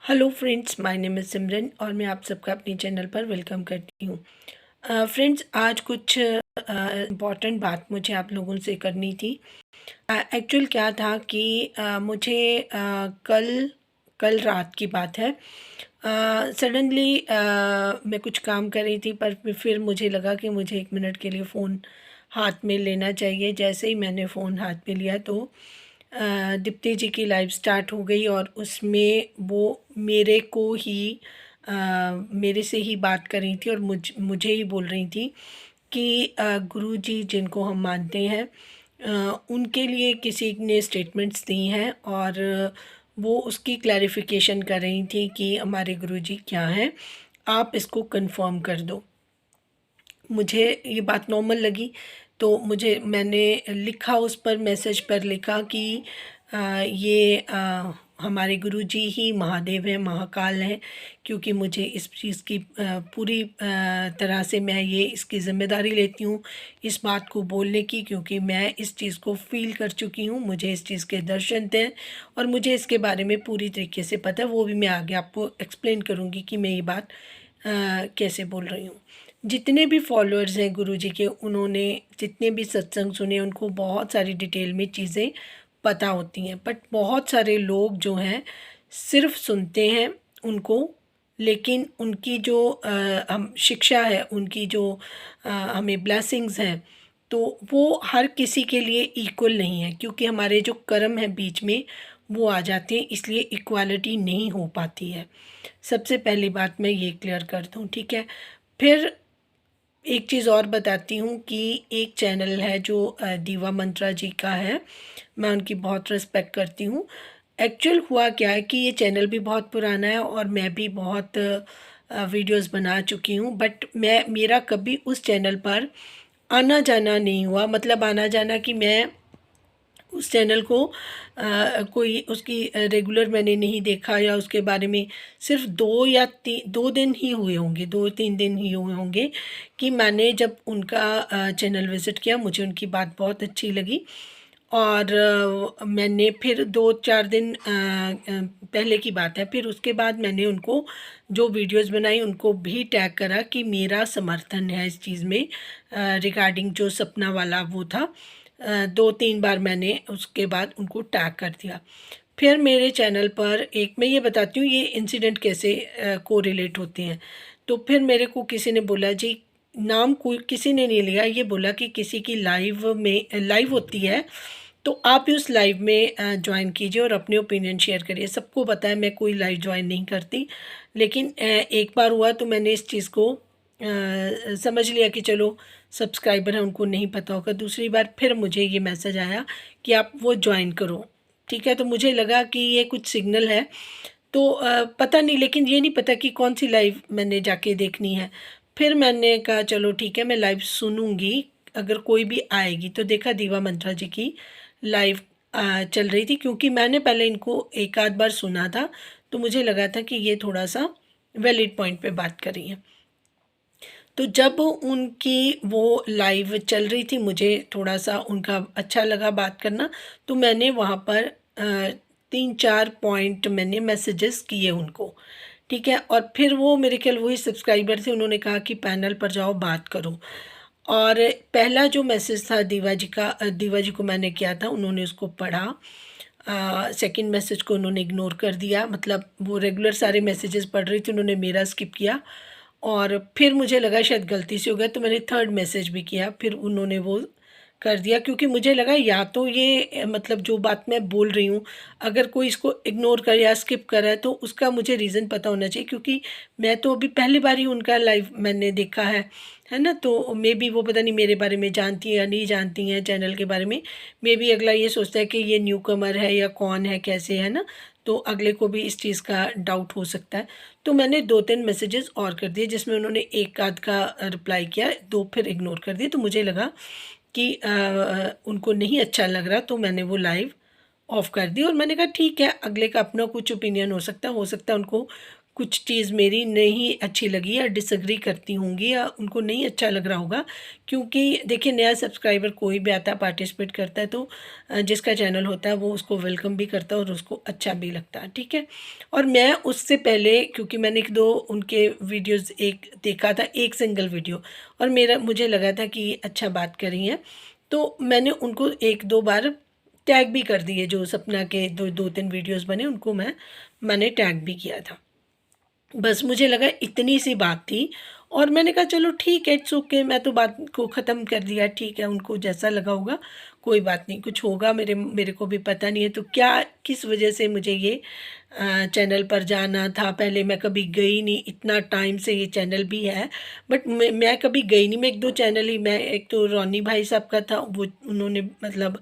Hello friends, my name is Simran और मैं आप सबका अपने चैनल पर वेलकम करती हूँ। फ्रेंड्स, आज कुछ इम्पॉर्टेंट बात मुझे आप लोगों से करनी थी। एक्चुअल क्या था कि मुझे कल कल रात की बात है। सडनली मैं कुछ काम कर रही थी, पर फिर मुझे लगा कि मुझे 1 मिनट के लिए फ़ोन हाथ में लेना चाहिए। जैसे ही मैंने फ़ोन हाथ में लिया तो दीप्ति जी की लाइव स्टार्ट हो गई और उसमें वो मेरे को ही मेरे से ही बात कर रही थी और मुझे ही बोल रही थी कि गुरु जी जिनको हम मानते हैं, उनके लिए किसी ने स्टेटमेंट्स दी हैं और वो उसकी क्लैरिफिकेशन कर रही थी कि हमारे गुरु जी क्या हैं, आप इसको कंफर्म कर दो। मुझे ये बात नॉर्मल लगी, तो मैंने लिखा, उस पर मैसेज पर लिखा कि ये हमारे गुरुजी ही महादेव हैं, महाकाल हैं, क्योंकि मुझे इस चीज़ की पूरी तरह से मैं ये इसकी ज़िम्मेदारी लेती हूँ इस बात को बोलने की, क्योंकि मैं इस चीज़ को फ़ील कर चुकी हूँ। मुझे इस चीज़ के दर्शन थे और मुझे इसके बारे में पूरी तरीके से पता है। वो भी मैं आगे आपको एक्सप्लेन करूँगी कि मैं ये बात कैसे बोल रही हूँ। जितने भी फॉलोअर्स हैं गुरुजी के, उन्होंने जितने भी सत्संग सुने, उनको बहुत सारी डिटेल में चीज़ें पता होती हैं। बट बहुत सारे लोग जो हैं सिर्फ सुनते हैं उनको, लेकिन उनकी जो हम शिक्षा है, उनकी जो हमें ब्लेसिंग्स हैं, तो वो हर किसी के लिए इक्वल नहीं है, क्योंकि हमारे जो कर्म हैं बीच में वो आ जाते हैं, इसलिए इक्वालिटी नहीं हो पाती है। सबसे पहली बात मैं ये क्लियर कर दूँ, ठीक है। फिर एक चीज़ और बताती हूँ कि एक चैनल है जो दीवा मंत्रा जी का है, मैं उनकी बहुत रिस्पेक्ट करती हूँ। एक्चुअल हुआ क्या है कि ये चैनल भी बहुत पुराना है और मैं भी बहुत वीडियोस बना चुकी हूँ, बट मेरा कभी उस चैनल पर आना जाना नहीं हुआ। मतलब आना जाना कि मैं उस चैनल को कोई उसकी रेगुलर मैंने नहीं देखा, या उसके बारे में सिर्फ 2 दिन ही हुए होंगे, 2-3 दिन ही हुए होंगे कि मैंने जब उनका चैनल विज़िट किया, मुझे उनकी बात बहुत अच्छी लगी और मैंने फिर 2-4 दिन पहले की बात है, फिर उसके बाद मैंने उनको जो वीडियोस बनाई उनको भी टैग करा कि मेरा समर्थन है इस चीज़ में, रिगार्डिंग जो सपना वाला वो था। 2-3 बार मैंने उसके बाद उनको टैग कर दिया। फिर मेरे चैनल पर एक मैं ये बताती हूँ ये इंसिडेंट कैसे कोरिलेट होते हैं। तो फिर मेरे को किसी ने बोला जी, नाम कोई किसी ने नहीं लिया, ये बोला कि किसी की लाइव होती है, तो आप भी उस लाइव में जॉइन कीजिए और अपने ओपिनियन शेयर करिए। सबको पता है मैं कोई लाइव जॉइन नहीं करती, लेकिन एक बार हुआ तो मैंने इस चीज़ को समझ लिया कि चलो सब्सक्राइबर हैं, उनको नहीं पता होगा। दूसरी बार फिर मुझे ये मैसेज आया कि आप वो जॉइन करो, ठीक है। तो मुझे लगा कि ये कुछ सिग्नल है, तो पता नहीं, लेकिन ये नहीं पता कि कौन सी लाइव मैंने जाके देखनी है। फिर मैंने कहा चलो ठीक है, मैं लाइव सुनूंगी, अगर कोई भी आएगी। तो देखा दीवा मंत्रा जी की लाइव चल रही थी, क्योंकि मैंने पहले इनको एक आध बार सुना था, तो मुझे लगा था कि ये थोड़ा सा वैलिड पॉइंट पे बात कर रही हैं। तो जब उनकी वो लाइव चल रही थी, मुझे थोड़ा-सा उनका अच्छा लगा बात करना, तो मैंने वहाँ पर 3-4 पॉइंट मैंने मैसेजेस किए उनको, ठीक है? और फिर वो मेरे ख्याल वही सब्सक्राइबर थे, उन्होंने कहा कि पैनल पर जाओ, बात करो। और पहला जो मैसेज था दीवा जी को मैंने किया था, उन्होंने उसको पढ़ा। सेकंड मैसेज को उन्होंने इग्नोर कर दिया, मतलब वो रेगुलर सारे मैसेजेस पढ़ रही थी, उन्होंने मेरा स्किप किया। और फिर मुझे लगा शायद गलती से हो गया, तो मैंने थर्ड मैसेज भी किया, फिर उन्होंने वो कर दिया, क्योंकि मुझे लगा या तो ये मतलब जो बात मैं बोल रही हूँ, अगर कोई इसको इग्नोर करे या स्किप करे तो उसका मुझे रीज़न पता होना चाहिए, क्योंकि मैं तो अभी पहली बार ही उनका लाइव मैंने देखा है ना। तो मे बी वो पता नहीं मेरे बारे में जानती हैं या नहीं जानती हैं, चैनल के बारे में। मे बी अगला ये सोचता है कि ये न्यू कमर है या कौन है, कैसे है ना, तो अगले को भी इस चीज़ का डाउट हो सकता है। तो मैंने 2-3 मैसेजेस और कर दिए, जिसमें उन्होंने एक आध का रिप्लाई किया, 2 फिर इग्नोर कर दिए। तो मुझे लगा कि उनको नहीं अच्छा लग रहा, तो मैंने वो लाइव ऑफ कर दी और मैंने कहा ठीक है, अगले का अपना कुछ ओपिनियन हो सकता है उनको कुछ चीज़ मेरी नहीं अच्छी लगी या डिसएग्री करती होंगी या उनको नहीं अच्छा लग रहा होगा, क्योंकि देखिए नया सब्सक्राइबर कोई भी आता है, पार्टिसिपेट करता है, तो जिसका चैनल होता है वो उसको वेलकम भी करता है और उसको अच्छा भी लगता है, ठीक है। और मैं उससे पहले, क्योंकि मैंने 1-2 उनके वीडियोज़ एक देखा था, एक सिंगल वीडियो, और मुझे लगा था कि अच्छा बात कर रही हैं, तो मैंने उनको 1-2 बार टैग भी कर दिए। जो सपना के 2-3 वीडियोज़ बने उनको मैंने टैग भी किया था। बस मुझे लगा इतनी सी बात थी और मैंने कहा चलो ठीक है, इट्स ओके, मैं तो बात को ख़त्म कर दिया, ठीक है, उनको जैसा लगा होगा, कोई बात नहीं, कुछ होगा, मेरे को भी पता नहीं है। तो क्या किस वजह से मुझे ये चैनल पर जाना था, पहले मैं कभी गई नहीं, इतना टाइम से ये चैनल भी है, बट मैं कभी गई नहीं। मैं 1-2 चैनल ही, मैं एक तो रोनी भाई साहब का था, वो उन्होंने मतलब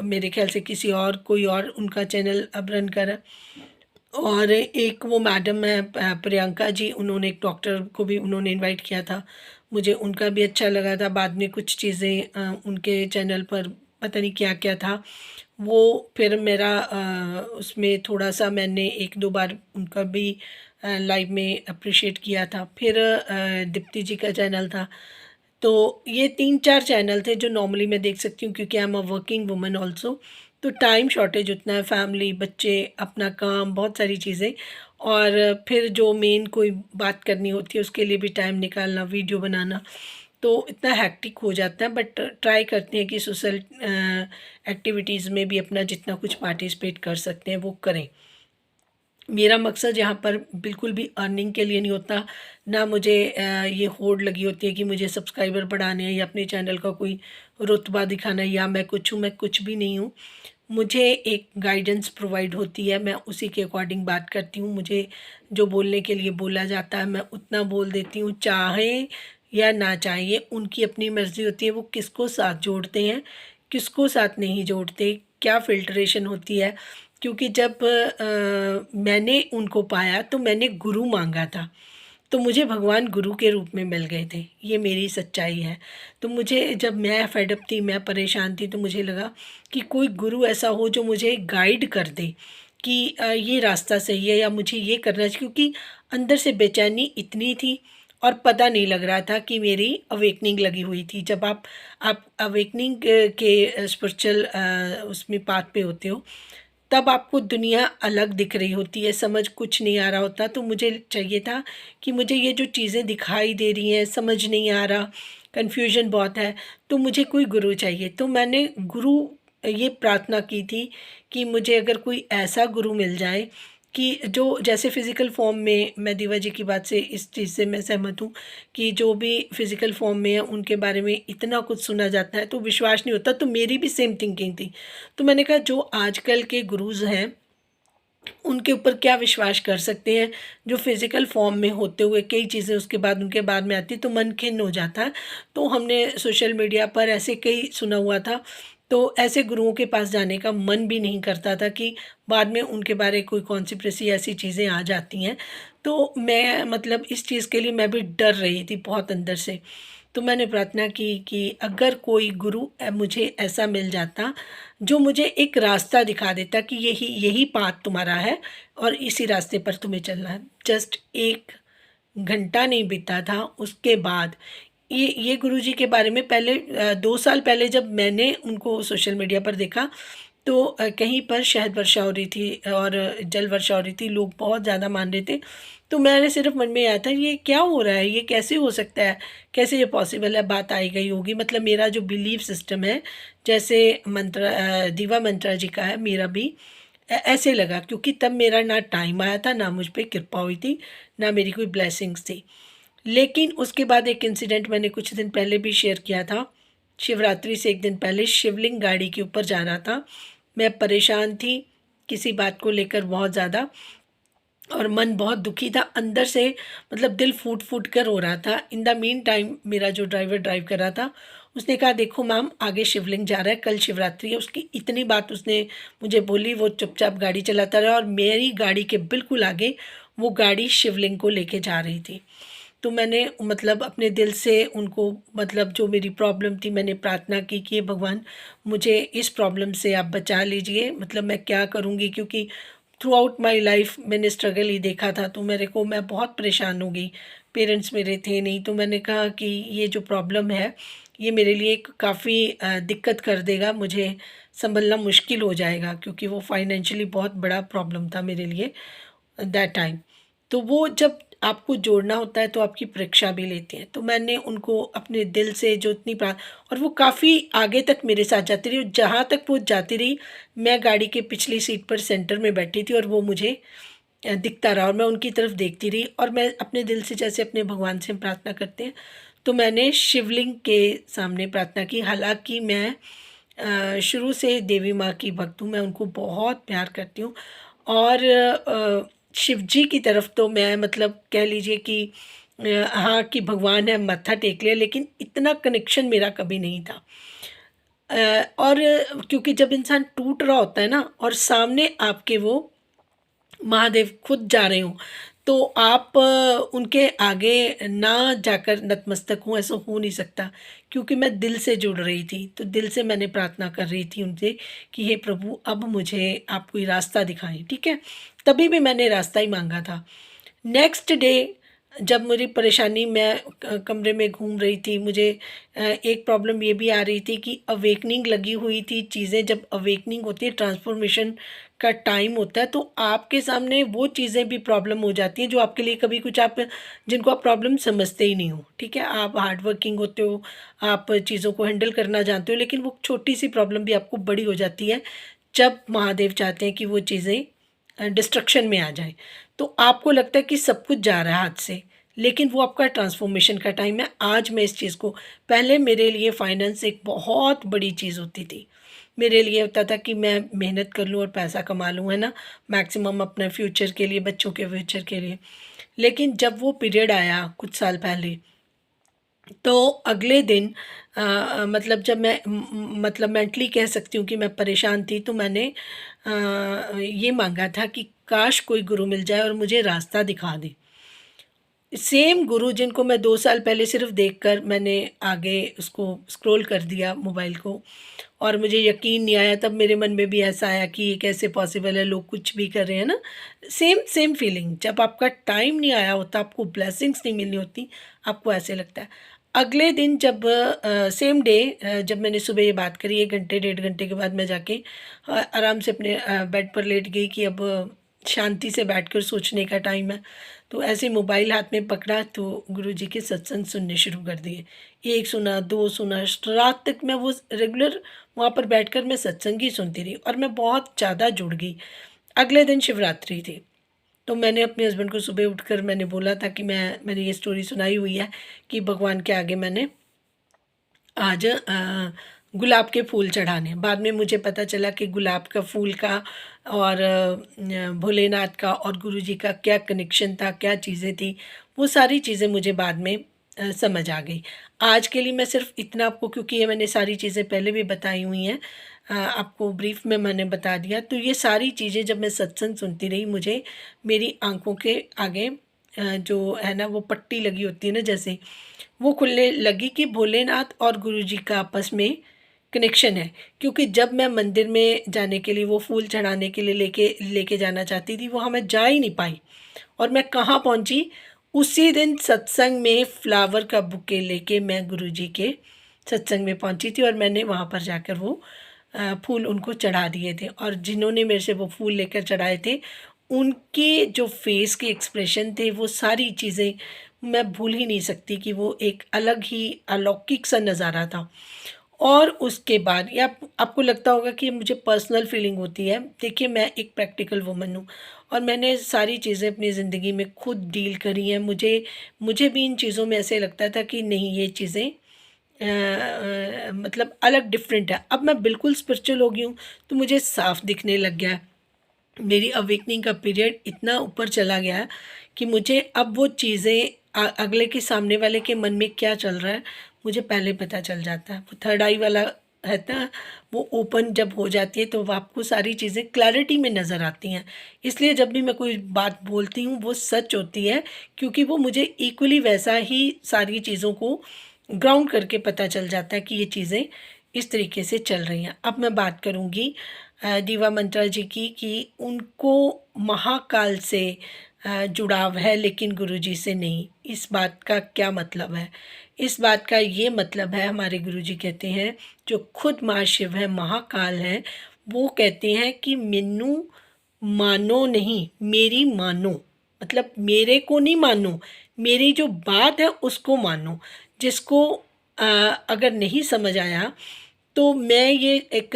मेरे ख्याल से किसी और कोई और उनका चैनल अब रन करा, और एक वो मैडम है प्रियंका जी, उन्होंने एक डॉक्टर को भी उन्होंने इनवाइट किया था, मुझे उनका भी अच्छा लगा था। बाद में कुछ चीज़ें उनके चैनल पर पता नहीं क्या-क्या था, वो फिर मेरा उसमें थोड़ा-सा मैंने 1-2 बार उनका भी लाइव में अप्रिशिएट किया था। फिर दीप्ति जी का चैनल था। तो ये 3-4 चैनल थे जो नॉर्मली मैं देख सकती हूँ, क्योंकि I am a working woman also, तो टाइम शॉर्टेज उतना है, फैमिली, बच्चे, अपना काम, बहुत सारी चीज़ें, और फिर जो मेन कोई बात करनी होती है उसके लिए भी टाइम निकालना, वीडियो बनाना, तो इतना हेक्टिक हो जाता है। बट ट्राई करते हैं कि सोशल एक्टिविटीज़ में भी अपना जितना कुछ पार्टिसिपेट कर सकते हैं वो करें। मेरा मकसद यहाँ पर बिल्कुल भी अर्निंग के लिए नहीं होता, ना मुझे ये होड़ लगी होती है कि मुझे सब्सक्राइबर बढ़ाने हैं या अपने चैनल का कोई रुतबा दिखाना है या मैं कुछ हूँ, मैं कुछ भी नहीं हूँ। मुझे एक गाइडेंस प्रोवाइड होती है, मैं उसी के अकॉर्डिंग बात करती हूँ। मुझे जो बोलने के लिए बोला जाता है मैं उतना बोल देती हूँ, चाहे या ना चाहे, ये उनकी अपनी मर्ज़ी होती है, वो किसको साथ जोड़ते हैं, किसको साथ नहीं जोड़ते, क्या फ़िल्ट्रेशन होती है। क्योंकि जब मैंने उनको पाया तो मैंने गुरु माँगा था, तो मुझे भगवान गुरु के रूप में मिल गए थे, ये मेरी सच्चाई है। तो मुझे, जब मैं फेड अप थी, मैं परेशान थी, तो मुझे लगा कि कोई गुरु ऐसा हो जो मुझे गाइड कर दे कि ये रास्ता सही है या मुझे ये करना चाहिए, क्योंकि अंदर से बेचैनी इतनी थी और पता नहीं लग रहा था कि मेरी अवेकनिंग लगी हुई थी। जब आप अवेकनिंग के स्पिरिचुअल उसमें पाथ पे होते हो, तब आपको दुनिया अलग दिख रही होती है, समझ कुछ नहीं आ रहा होता। तो मुझे चाहिए था कि मुझे ये जो चीज़ें दिखाई दे रही हैं, समझ नहीं आ रहा, कन्फ्यूजन बहुत है, तो मुझे कोई गुरु चाहिए। तो मैंने गुरु ये प्रार्थना की थी कि मुझे अगर कोई ऐसा गुरु मिल जाए कि जो जैसे फ़िज़िकल फ़ॉर्म में, मैं दीवा जी की बात से, इस चीज़ से मैं सहमत हूँ कि जो भी फ़िज़िकल फ़ॉर्म में है उनके बारे में इतना कुछ सुना जाता है तो विश्वास नहीं होता। तो मेरी भी सेम थिंकिंग थी। तो मैंने कहा जो आजकल के गुरुज़ हैं, उनके ऊपर क्या विश्वास कर सकते हैं, जो फ़िज़िकल फ़ॉर्म में होते हुए कई चीज़ें उसके बाद उनके बाद में आती, तो मन खिन्न हो जाता है। तो हमने सोशल मीडिया पर ऐसे कई सुना हुआ था, तो ऐसे गुरुओं के पास जाने का मन भी नहीं करता था कि बाद में उनके बारे कोई कॉन्स्पिरेसी ऐसी चीज़ें आ जाती हैं। तो मैं मतलब इस चीज़ के लिए मैं भी डर रही थी बहुत अंदर से। तो मैंने प्रार्थना की कि अगर कोई गुरु मुझे ऐसा मिल जाता जो मुझे एक रास्ता दिखा देता कि यही यही पाथ तुम्हारा है और इसी रास्ते पर तुम्हें चलना है। जस्ट 1 घंटा नहीं बीता था उसके बाद ये गुरुजी के बारे में पहले 2 साल पहले जब मैंने उनको सोशल मीडिया पर देखा, तो कहीं पर शहद वर्षा हो रही थी और जल वर्षा हो रही थी, लोग बहुत ज़्यादा मान रहे थे। तो मेरे सिर्फ़ मन में आया था ये क्या हो रहा है? ये कैसे हो सकता है? कैसे ये पॉसिबल है? बात आई गई होगी, मतलब मेरा जो बिलीफ सिस्टम है, जैसे दीवा मंत्रा जी का है, मेरा भी ऐसे लगा, क्योंकि तब मेरा ना टाइम आया था, ना मुझ पे कृपा हुई थी, ना मेरी कोई ब्लेसिंग्स थी। लेकिन उसके बाद एक इंसिडेंट मैंने कुछ दिन पहले भी शेयर किया था। शिवरात्रि से 1 दिन पहले शिवलिंग गाड़ी के ऊपर जाना था। मैं परेशान थी, किसी बात को लेकर बहुत ज़्यादा, और मन बहुत दुखी था अंदर से, मतलब दिल फूट-फूट कर रो रहा था। इन द मीन टाइम मेरा जो ड्राइवर ड्राइव कर रहा था, उसने कहा देखो मैम, आगे शिवलिंग जा रहा है, कल शिवरात्रि है। उसकी इतनी बात उसने मुझे बोली, वो चुपचाप गाड़ी चलाता रहा और मेरी गाड़ी के बिल्कुल आगे वो गाड़ी शिवलिंग को लेके जा रही थी। तो मैंने मतलब अपने दिल से उनको, मतलब जो मेरी प्रॉब्लम थी, मैंने प्रार्थना की कि हे भगवान, मुझे इस प्रॉब्लम से आप बचा लीजिए, मतलब मैं क्या करूँगी, क्योंकि थ्रू आउट माई लाइफ मैंने स्ट्रगल ही देखा था, तो मैं बहुत परेशान हो गई। पेरेंट्स मेरे थे नहीं, तो मैंने कहा कि ये जो प्रॉब्लम है ये मेरे लिए काफ़ी दिक्कत कर देगा, मुझे संभलना मुश्किल हो जाएगा, क्योंकि वो फाइनेंशियली बहुत बड़ा प्रॉब्लम था मेरे लिए दैट टाइम। तो वो जब आपको जोड़ना होता है तो आपकी परीक्षा भी लेते हैं। तो मैंने उनको अपने दिल से जो इतनी प्रा और वो काफ़ी आगे तक मेरे साथ जाती रही, और जहाँ तक वो जाती रही मैं गाड़ी के पिछली सीट पर सेंटर में बैठी थी, और वो मुझे दिखता रहा, और मैं उनकी तरफ देखती रही, और मैं अपने दिल से जैसे अपने भगवान से हम प्रार्थना करते हैं, तो मैंने शिवलिंग के सामने प्रार्थना की। हालाँकि मैं शुरू से देवी माँ की भक्त हूँ, मैं उनको बहुत प्यार करती हूँ, और शिव जी की तरफ तो मैं मतलब कह लीजिए कि हाँ, कि भगवान है, मत्था टेक लिया, लेकिन इतना कनेक्शन मेरा कभी नहीं था। और क्योंकि जब इंसान टूट रहा होता है ना, और सामने आपके वो महादेव खुद जा रहे हों, तो आप उनके आगे ना जाकर नतमस्तक हों, ऐसा हो नहीं सकता, क्योंकि मैं दिल से जुड़ रही थी। तो दिल से मैंने प्रार्थना कर रही थी उनसे कि हे प्रभु, अब मुझे आप कोई रास्ता दिखाएँ, ठीक है? तभी भी मैंने रास्ता ही माँगा था। नेक्स्ट डे जब मेरी परेशानी, मैं कमरे में घूम रही थी, मुझे एक प्रॉब्लम ये भी आ रही थी कि अवेकनिंग लगी हुई थी। चीज़ें जब अवेकनिंग होती है, ट्रांसफॉर्मेशन का टाइम होता है, तो आपके सामने वो चीज़ें भी प्रॉब्लम हो जाती हैं जो आपके लिए कभी कुछ आप जिनको आप प्रॉब्लम समझते ही नहीं हो, ठीक है? आप हार्ड वर्किंग होते हो, आप चीज़ों को हैंडल करना जानते हो, लेकिन वो छोटी सी प्रॉब्लम भी आपको बड़ी हो जाती है जब महादेव चाहते हैं कि वो चीज़ें डिस्ट्रक्शन में आ जाएँ। तो आपको लगता है कि सब कुछ जा रहा है हाथ से, लेकिन वो आपका ट्रांसफॉर्मेशन का टाइम है। आज मैं इस चीज़ को, पहले मेरे लिए फाइनेंस एक बहुत बड़ी चीज़ होती थी। मेरे लिए होता था कि मैं मेहनत कर लूँ और पैसा कमा लूँ, है ना? मैक्सिमम अपने फ्यूचर के लिए, बच्चों के फ्यूचर के लिए। लेकिन जब वो पीरियड आया कुछ साल पहले, तो अगले दिन मतलब जब मैं मतलब मेंटली कह सकती हूँ कि मैं परेशान थी, तो मैंने ये माँगा था कि काश कोई गुरु मिल जाए और मुझे रास्ता दिखा दे। सेम गुरु जिनको मैं 2 साल पहले सिर्फ़ देखकर मैंने आगे उसको स्क्रॉल कर दिया मोबाइल को, और मुझे यकीन नहीं आया, तब मेरे मन में भी ऐसा आया कि ये कैसे पॉसिबल है, लोग कुछ भी कर रहे हैं ना। सेम सेम फीलिंग, जब आपका टाइम नहीं आया होता, आपको ब्लेसिंग्स नहीं मिलनी होती, आपको ऐसे लगता है। अगले दिन जब सेम डे जब मैंने सुबह ये बात करी, 1 घंटे, डेढ़ घंटे के बाद मैं जाके आराम से अपने बेड पर लेट गई कि अब शांति से बैठकर सोचने का टाइम है। तो ऐसे मोबाइल हाथ में पकड़ा, तो गुरुजी के सत्संग सुनने शुरू कर दिए। 1 सुना, 2 सुना, रात तक मैं वो रेगुलर वहाँ पर बैठकर मैं सत्संग ही सुनती रही, और मैं बहुत ज़्यादा जुड़ गई। अगले दिन शिवरात्रि थी, तो मैंने अपने हस्बैंड को सुबह उठकर मैंने बोला था कि मैंने ये स्टोरी सुनाई हुई है कि भगवान के आगे मैंने आज गुलाब के फूल चढ़ाने। बाद में मुझे पता चला कि गुलाब का फूल का और भोलेनाथ का और गुरुजी का क्या कनेक्शन था, क्या चीज़ें थी, वो सारी चीज़ें मुझे बाद में समझ आ गई। आज के लिए मैं सिर्फ़ इतना आपको, क्योंकि ये मैंने सारी चीज़ें पहले भी बताई हुई हैं, आपको ब्रीफ़ में मैंने बता दिया। तो ये सारी चीज़ें जब मैं सत्संग सुनती रही, मुझे मेरी आँखों के आगे जो है ना वो पट्टी लगी होती है ना जैसे, वो खुलने लगी कि भोलेनाथ और गुरुजी का आपस में कनेक्शन है। क्योंकि जब मैं मंदिर में जाने के लिए, वो फूल चढ़ाने के लिए लेके लेके जाना चाहती थी, वहाँ मैं जा ही नहीं पाई, और मैं कहाँ पहुँची, उसी दिन सत्संग में फ्लावर का बुके लेके मैं गुरुजी के सत्संग में पहुँची थी, और मैंने वहाँ पर जाकर वो फूल उनको चढ़ा दिए थे, और जिन्होंने मेरे से वो फूल लेकर चढ़ाए थे, उनके जो फेस के एक्सप्रेशन थे, वो सारी चीज़ें मैं भूल ही नहीं सकती कि वो एक अलग ही अलौकिक सा नज़ारा था। और उसके बाद ये आपको लगता होगा कि मुझे पर्सनल फीलिंग होती है। देखिए, मैं एक प्रैक्टिकल वुमन हूँ, और मैंने सारी चीज़ें अपनी ज़िंदगी में खुद डील करी हैं। मुझे मुझे भी इन चीज़ों में ऐसे लगता था कि नहीं, ये चीज़ें मतलब अलग डिफरेंट है। अब मैं बिल्कुल स्पिरिचुअल हो गई हूँ, तो मुझे साफ दिखने लग गया है। मेरी अवेकनिंग का पीरियड इतना ऊपर चला गया है कि मुझे अब वो चीज़ें अगले के सामने वाले के मन में क्या चल रहा है, मुझे पहले पता चल जाता है। वो थर्ड आई वाला है ना, वो ओपन जब हो जाती है, तो वो आपको सारी चीज़ें क्लैरिटी में नज़र आती हैं। इसलिए जब भी मैं कोई बात बोलती हूँ वो सच होती है, क्योंकि वो मुझे इक्वली वैसा ही सारी चीज़ों को ग्राउंड करके पता चल जाता है कि ये चीज़ें इस तरीके से चल रही हैं। अब मैं बात करूँगी दीवा मंत्रा जी की कि उनको महाकाल से जुड़ाव है लेकिन गुरुजी से नहीं। इस बात का क्या मतलब है? इस बात का ये मतलब है, हमारे गुरुजी कहते हैं, जो खुद महाशिव है, महाकाल है, वो कहते हैं कि मैनू मानो नहीं, मेरी मानो। मतलब मेरे को नहीं मानो, मेरी जो बात है उसको मानो। जिसको अगर नहीं समझ आया तो मैं ये एक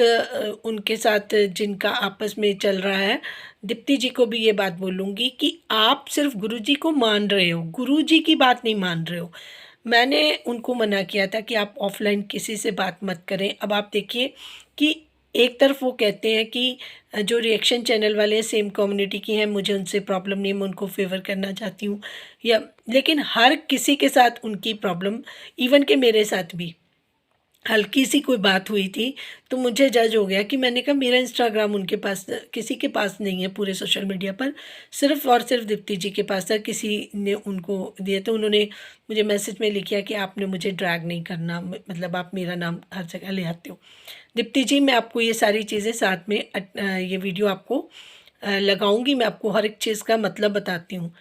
उनके साथ जिनका आपस में चल रहा है, दीप्ति जी को भी ये बात बोलूँगी कि आप सिर्फ गुरुजी को मान रहे हो, गुरुजी की बात नहीं मान रहे हो। मैंने उनको मना किया था कि आप ऑफ़लाइन किसी से बात मत करें। अब आप देखिए कि एक तरफ वो कहते हैं कि जो रिएक्शन चैनल वाले हैं सेम कम्युनिटी की हैं, मुझे उनसे प्रॉब्लम नहीं है, मैं उनको फ़ेवर करना चाहती हूँ, या लेकिन हर किसी के साथ उनकी प्रॉब्लम, इवन कि मेरे साथ भी हल्की सी कोई बात हुई थी तो मुझे जज हो गया कि मैंने कहा मेरा इंस्टाग्राम उनके पास, किसी के पास नहीं है पूरे सोशल मीडिया पर, सिर्फ और सिर्फ दीप्ति जी के पास था। किसी ने उनको दिए तो उन्होंने मुझे मैसेज में लिखा कि आपने मुझे ड्रैग नहीं करना, मतलब आप मेरा नाम हर जगह ले आते हो। दीप्ति जी, मैं आपको ये सारी चीज़ें साथ में ये वीडियो आपको लगाऊंगी, मैं आपको हर एक चीज़ का मतलब बताती हूँ।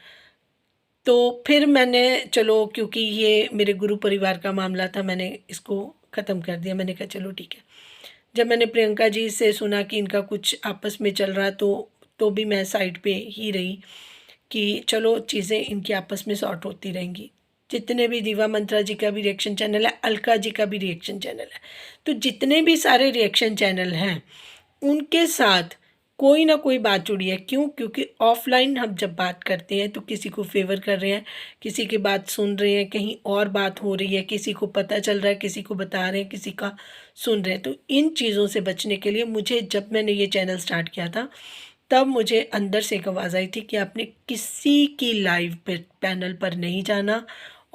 तो फिर मैंने, चलो क्योंकि ये मेरे गुरु परिवार का मामला था, मैंने इसको ख़त्म कर दिया। मैंने कहा चलो ठीक है। जब मैंने प्रियंका जी से सुना कि इनका कुछ आपस में चल रहा, तो भी मैं साइड पे ही रही कि चलो चीज़ें इनकी आपस में सॉर्ट होती रहेंगी। जितने भी दीवा मंत्रा जी का भी रिएक्शन चैनल है, अलका जी का भी रिएक्शन चैनल है, तो जितने भी सारे रिएक्शन चैनल हैं उनके साथ कोई ना कोई बात जुड़ी है। क्यों? क्योंकि ऑफलाइन हम जब बात करते हैं तो किसी को फेवर कर रहे हैं, किसी की बात सुन रहे हैं, कहीं और बात हो रही है, किसी को पता चल रहा है, किसी को बता रहे हैं, किसी का सुन रहे हैं। तो इन चीज़ों से बचने के लिए मुझे, जब मैंने ये चैनल स्टार्ट किया था, तब मुझे अंदर से एक आवाज़ आई थी कि आपने किसी की लाइव पे पैनल पर नहीं जाना,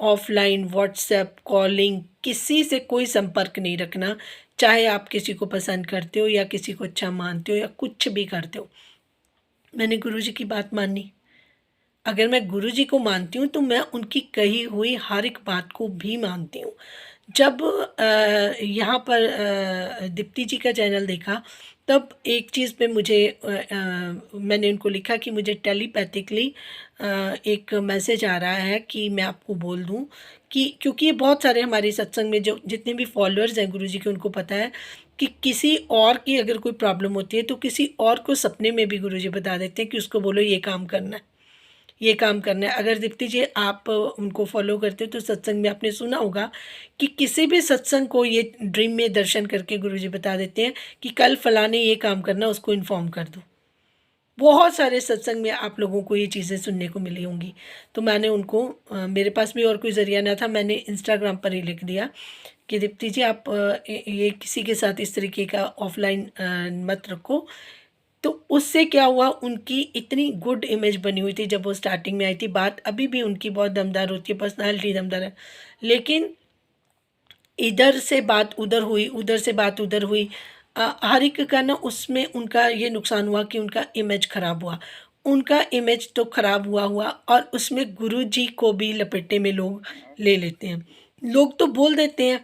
ऑफलाइन व्हाट्सएप कॉलिंग किसी से कोई संपर्क नहीं रखना, चाहे आप किसी को पसंद करते हो या किसी को अच्छा मानते हो या कुछ भी करते हो। मैंने गुरुजी की बात मानी। अगर मैं गुरुजी को मानती हूँ तो मैं उनकी कही हुई हर एक बात को भी मानती हूँ। जब यहाँ पर दीप्ति जी का चैनल देखा, तब एक चीज़ पे मुझे मैंने उनको लिखा कि मुझे टेलीपैथिकली एक मैसेज आ रहा है कि मैं आपको बोल दूं कि, क्योंकि ये बहुत सारे हमारे सत्संग में जो जितने भी फॉलोअर्स हैं गुरुजी के, उनको पता है कि किसी और की अगर कोई प्रॉब्लम होती है तो किसी और को सपने में भी गुरुजी बता देते हैं कि उसको बोलो ये काम करना है, ये काम करना है। अगर दीप्ति जी आप उनको फॉलो करते हो तो सत्संग में आपने सुना होगा कि किसी भी सत्संग को ये ड्रीम में दर्शन करके गुरुजी बता देते हैं कि कल फलाने ये काम करना, उसको इन्फॉर्म कर दो। बहुत सारे सत्संग में आप लोगों को ये चीज़ें सुनने को मिली होंगी। तो मैंने उनको मेरे पास भी और कोई ज़रिया ना था, मैंने इंस्टाग्राम पर ही लिख दिया कि दीप्ति जी आप ये किसी के साथ इस तरीके का ऑफलाइन मत रखो। तो उससे क्या हुआ, उनकी इतनी गुड इमेज बनी हुई थी जब वो स्टार्टिंग में आई थी। बात अभी भी उनकी बहुत दमदार होती है, पर्सनालिटी दमदार है, लेकिन इधर से बात उधर हुई, उधर से बात उधर हुई। हर एक का ना उसमें उनका ये नुकसान हुआ कि उनका इमेज ख़राब हुआ। उनका इमेज तो ख़राब हुआ हुआ और उसमें गुरुजी को भी लपेटे में लोग ले लेते हैं। लोग तो बोल देते हैं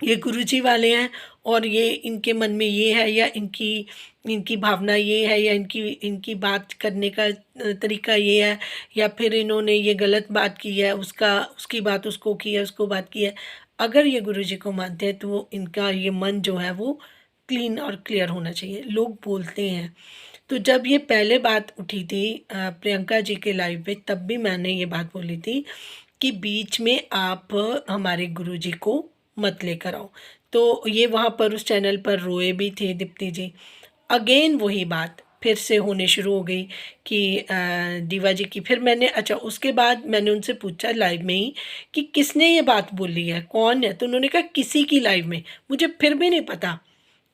ये गुरुजी वाले हैं और ये इनके मन में ये है, या इनकी इनकी भावना ये है, या इनकी इनकी बात करने का तरीका ये है, या फिर इन्होंने ये गलत बात की है, उसका उसकी बात उसको की है, उसको बात की है। अगर ये गुरुजी को मानते हैं तो वो इनका ये मन जो है वो क्लीन और क्लियर होना चाहिए। लोग बोलते हैं। तो जब ये पहले बात उठी थी प्रियंका जी के लाइव पे, तब भी मैंने ये बात बोली थी कि बीच में आप हमारे गुरुजी को मत लेकर आओ। तो ये वहाँ पर उस चैनल पर रोए भी थे दीप्ति जी। अगेन वही बात फिर से होने शुरू हो गई कि दीवा जी की। फिर मैंने, अच्छा उसके बाद मैंने उनसे पूछा लाइव में ही कि किसने ये बात बोली है, कौन है? तो उन्होंने कहा किसी की लाइव में। मुझे फिर भी नहीं पता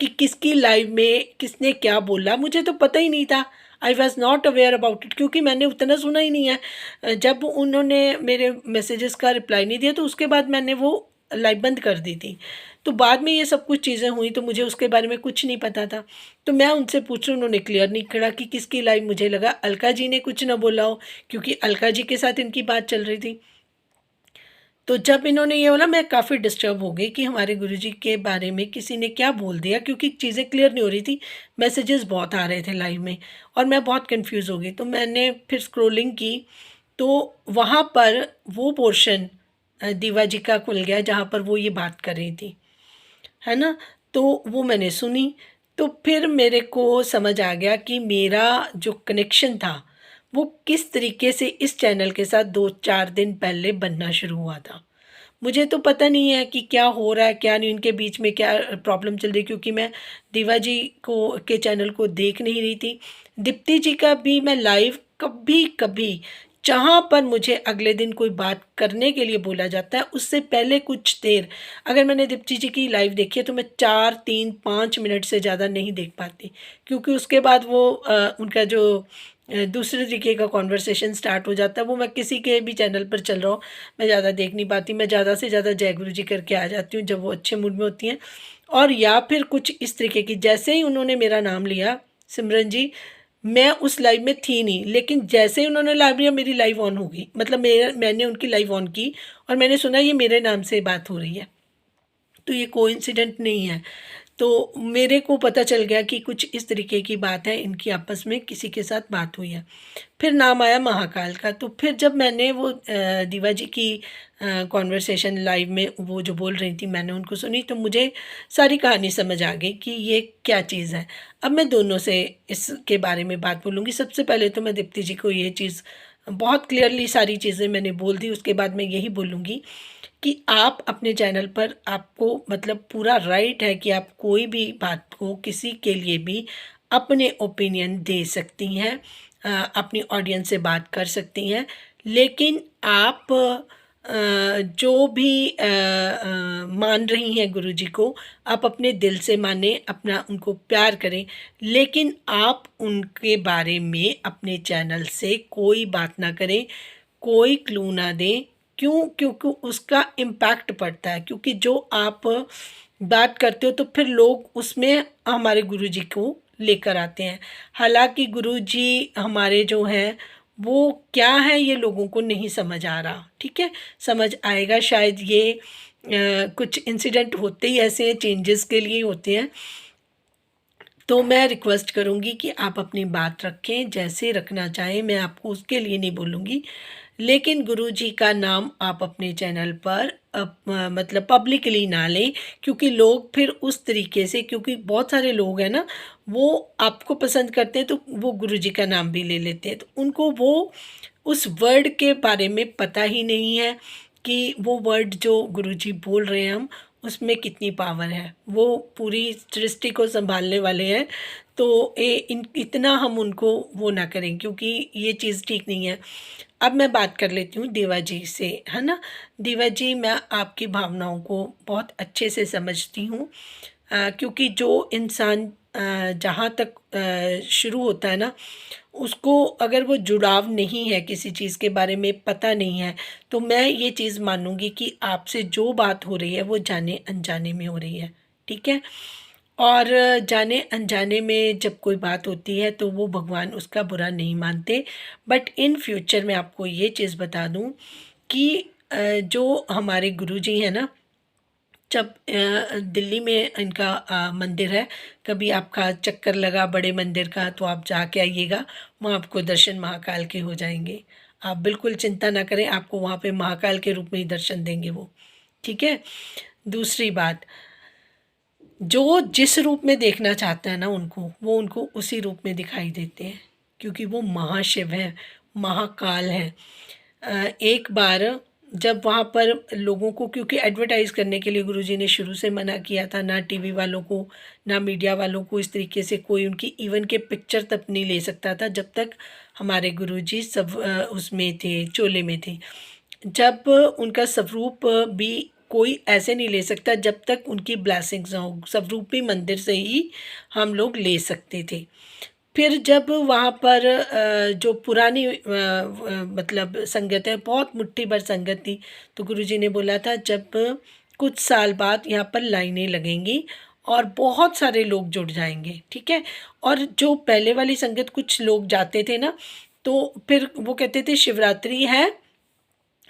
कि किसकी लाइव में किसने क्या बोला, मुझे तो पता ही नहीं था। I was not aware about it, क्योंकि मैंने उतना सुना ही नहीं है। जब उन्होंने मेरे मैसेजेस का रिप्लाई नहीं दिया तो उसके बाद मैंने वो लाइव बंद कर दी थी। तो बाद में ये सब कुछ चीज़ें हुई तो मुझे उसके बारे में कुछ नहीं पता था। तो मैं उनसे पूछ रही हूँ, उन्होंने क्लियर नहीं करा कि किसकी लाइव। मुझे लगा अलका जी ने कुछ ना बोला हो, क्योंकि अलका जी के साथ इनकी बात चल रही थी। तो जब इन्होंने ये बोला, मैं काफ़ी डिस्टर्ब हो गई कि हमारे गुरुजी के बारे में किसी ने क्या बोल दिया, क्योंकि चीज़ें क्लियर नहीं हो रही थी। मैसेजेस बहुत आ रहे थे लाइव में और मैं बहुत कंफ्यूज हो गई। तो मैंने फिर स्क्रॉलिंग की, तो वहाँ पर वो पोर्शन दीवा जी का खुल गया जहाँ पर वो ये बात कर रही थी, है ना। तो वो मैंने सुनी, तो फिर मेरे को समझ आ गया कि मेरा जो कनेक्शन था वो किस तरीके से इस चैनल के साथ 2-4 दिन पहले बनना शुरू हुआ था। मुझे तो पता नहीं है कि क्या हो रहा है, क्या नहीं, उनके बीच में क्या प्रॉब्लम चल रही, क्योंकि मैं दीवा जी को के चैनल को देख नहीं रही थी। दीप्ति जी का भी मैं लाइव कभी कभी, जहाँ पर मुझे अगले दिन कोई बात करने के लिए बोला जाता है, उससे पहले कुछ देर अगर मैंने दीप्ति जी की लाइव देखी है तो मैं 4, 3, 5 मिनट से ज़्यादा नहीं देख पाती, क्योंकि उसके बाद वो उनका जो दूसरे तरीके का कॉन्वर्सेशन स्टार्ट हो जाता है, वो मैं किसी के भी चैनल पर चल रहा हूँ मैं ज़्यादा देख नहीं पाती। मैं ज़्यादा से ज़्यादा जय गुरु जी करके आ जाती हूँ जब वो अच्छे मूड में होती हैं, और या फिर कुछ इस तरीके की, जैसे ही उन्होंने मेरा नाम लिया सिमरन जी, मैं उस लाइव में थी नहीं, लेकिन जैसे ही उन्होंने लाइव लिया मेरी लाइव ऑन हो गई, मतलब मैंने उनकी लाइव ऑन की और मैंने सुना ये मेरे नाम से बात हो रही है। तो ये कोइंसिडेंट नहीं है। तो मेरे को पता चल गया कि कुछ इस तरीके की बात है, इनकी आपस में किसी के साथ बात हुई है। फिर नाम आया महाकाल का, तो फिर जब मैंने वो दीवा जी की कॉन्वर्सेशन लाइव में वो जो बोल रही थी मैंने उनको सुनी, तो मुझे सारी कहानी समझ आ गई कि ये क्या चीज़ है। अब मैं दोनों से इसके बारे में बात बोलूँगी। सबसे पहले तो मैं दीप्ति जी को ये चीज़ बहुत क्लियरली सारी चीज़ें मैंने बोल दी, उसके बाद मैं यही बोलूँगी कि आप अपने चैनल पर, आपको मतलब पूरा राइट है कि आप कोई भी बात को किसी के लिए भी अपने ओपिनियन दे सकती हैं, अपनी ऑडियंस से बात कर सकती हैं, लेकिन आप जो भी मान रही हैं गुरुजी को, आप अपने दिल से माने, अपना उनको प्यार करें, लेकिन आप उनके बारे में अपने चैनल से कोई बात ना करें, कोई क्लू ना दें। क्यों? क्योंकि उसका इम्पैक्ट पड़ता है, क्योंकि जो आप बात करते हो तो फिर लोग उसमें हमारे गुरुजी को लेकर आते हैं। हालाँकि गुरुजी हमारे जो हैं वो क्या है ये लोगों को नहीं समझ आ रहा, ठीक है? समझ आएगा शायद। ये कुछ इंसिडेंट होते ही ऐसे हैं, चेंजेस के लिए होते हैं। तो मैं रिक्वेस्ट करूँगी कि आप अपनी बात रखें, जैसे रखना चाहें, मैं आपको उसके लिए नहीं बोलूँगी। लेकिन गुरुजी का नाम आप अपने चैनल पर मतलब पब्लिकली ना लें, क्योंकि लोग फिर उस तरीके से, क्योंकि बहुत सारे लोग हैं ना, वो आपको पसंद करते हैं तो वो गुरुजी का नाम भी ले लेते हैं। तो उनको वो उस वर्ड के बारे में पता ही नहीं है कि वो वर्ड जो गुरुजी बोल रहे हैं हम, उसमें कितनी पावर है। वो पूरी सृष्टि को सँभालने वाले हैं। तो इतना हम उनको वो ना करें, क्योंकि ये चीज़ ठीक नहीं है। अब मैं बात कर लेती हूँ देवा जी से, है ना। देवा जी, मैं आपकी भावनाओं को बहुत अच्छे से समझती हूँ, क्योंकि जो इंसान जहाँ तक शुरू होता है ना, उसको अगर वो जुड़ाव नहीं है, किसी चीज़ के बारे में पता नहीं है, तो मैं ये चीज़ मानूँगी कि आपसे जो बात हो रही है वो जाने अनजाने में हो रही है, ठीक है। और जाने अनजाने में जब कोई बात होती है तो वो भगवान उसका बुरा नहीं मानते। बट इन फ्यूचर मैं आपको ये चीज़ बता दूँ कि जो हमारे गुरुजी हैं ना, जब दिल्ली में इनका मंदिर है, कभी आपका चक्कर लगा बड़े मंदिर का तो आप जाके आइएगा, वहाँ आपको दर्शन महाकाल के हो जाएंगे। आप बिल्कुल चिंता ना करें, आपको वहाँ पे महाकाल के रूप में ही दर्शन देंगे वो, ठीक है। दूसरी बात, जो जिस रूप में देखना चाहता है ना उनको, वो उनको उसी रूप में दिखाई देते हैं, क्योंकि वो महाशिव हैं, महाकाल हैं। एक बार जब वहाँ पर लोगों को, क्योंकि एडवर्टाइज़ करने के लिए गुरुजी ने शुरू से मना किया था, ना टीवी वालों को ना मीडिया वालों को इस तरीके से कोई उनकी इवन के पिक्चर तक नहीं ले सकता था जब तक हमारे गुरुजी सब उसमें थे, चोले में थे। जब उनका स्वरूप भी कोई ऐसे नहीं ले सकता जब तक उनकी ब्लेसिंग्स ना हो, स्वरूपी मंदिर से ही हम लोग ले सकते थे। फिर जब वहाँ पर जो पुरानी मतलब संगत है, बहुत मुट्ठी भर संगत थी, तो गुरुजी ने बोला था जब कुछ साल बाद यहाँ पर लाइनें लगेंगी और बहुत सारे लोग जुड़ जाएंगे, ठीक है। और जो पहले वाली संगत कुछ लोग जाते थे ना, तो फिर वो कहते थे शिवरात्रि है